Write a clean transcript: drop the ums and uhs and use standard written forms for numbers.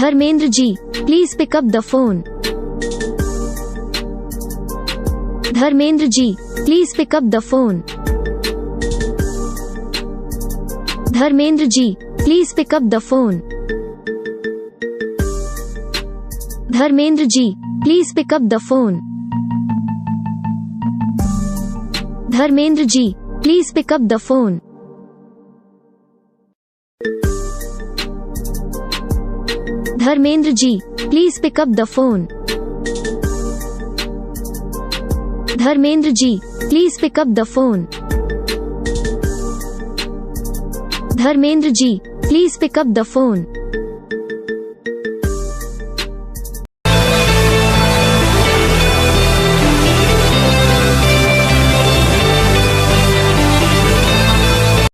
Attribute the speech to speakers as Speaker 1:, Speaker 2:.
Speaker 1: Dharmendra ji, please pick up the phone. Dharmendra ji, please pick up the phone. Dharmendra ji, please pick up the phone. Dharmendra ji, please pick up the phone. Dharmendra ji, please pick up the phone. Dharmendra ji, please pick up the phone. Dharmendra ji, please pick up the phone. Dharmendra ji, please pick up the phone.